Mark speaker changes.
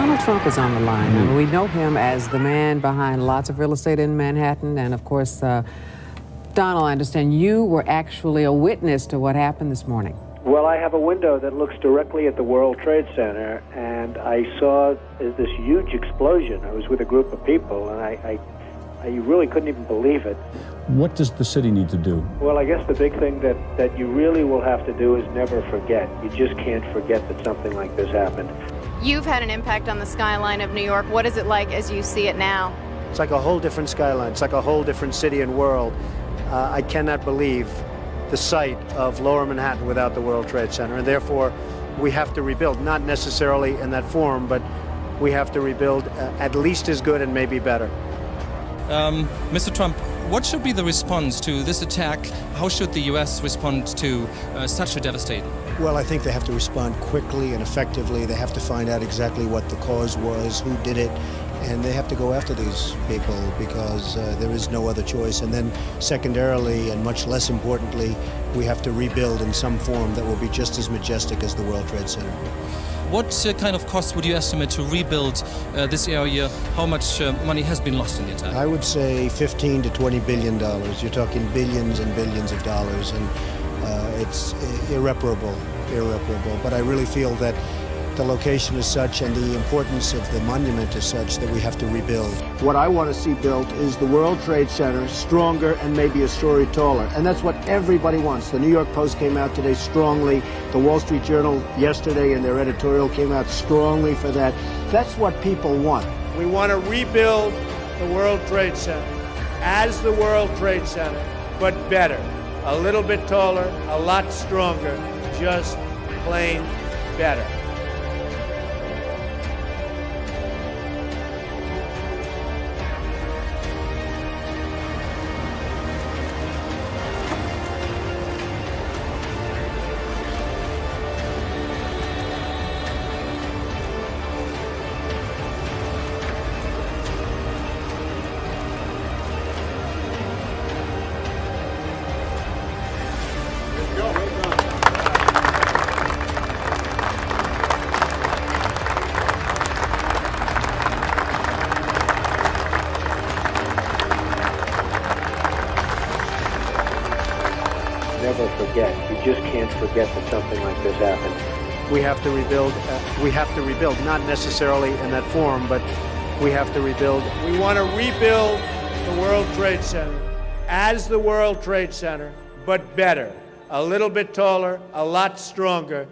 Speaker 1: Donald Trump is on the line. I mean, we know him as the man behind lots of real estate in Manhattan. And of course, Donald, I understand you were actually a witness to what happened this morning.
Speaker 2: Well, I have a window that looks directly at the World Trade Center, and I saw this huge explosion. I was with a group of people, and I really couldn't even believe it.
Speaker 3: What does the city need to do?
Speaker 2: Well, I guess the big thing that you really will have to do is never forget. You just can't forget that something like this happened.
Speaker 4: You've had an impact on the skyline of New York. What is it like as you see it now?
Speaker 2: It's like a whole different skyline. It's like a whole different city and world. I cannot believe the sight of Lower Manhattan without the World Trade Center, and therefore we have to rebuild, not necessarily in that form, but we have to rebuild at least as good and maybe better.
Speaker 5: Mr. Trump, what should be the response to this attack? How should the U.S. respond to such a devastating?
Speaker 6: Well, I think they have to respond quickly and effectively. They have to find out exactly what the cause was, who did it, and they have to go after these people because there is no other choice. And then secondarily, and much less importantly, we have to rebuild in some form that will be just as majestic as the World Trade Center.
Speaker 5: What kind of cost would you estimate to rebuild this area? How much money has been lost in the attack?
Speaker 6: I would say $15 to $20 billion. You're talking billions and billions of dollars, and it's irreparable. But I really feel that the location is such and the importance of the monument is such that we have to rebuild.
Speaker 7: What I want to see built is the World Trade Center stronger and maybe a story taller. And that's what everybody wants. The New York Post came out today strongly. The Wall Street Journal yesterday in their editorial came out strongly for that. That's what people want.
Speaker 8: We want to rebuild the World Trade Center as the World Trade Center, but better. A little bit taller, a lot stronger, just plain better.
Speaker 2: Never forget. You just can't forget that something like this happened.
Speaker 6: We have to rebuild. Not necessarily in that form, but we have to rebuild.
Speaker 8: We want to rebuild the World Trade Center as the World Trade Center, but better. A little bit taller, a lot stronger,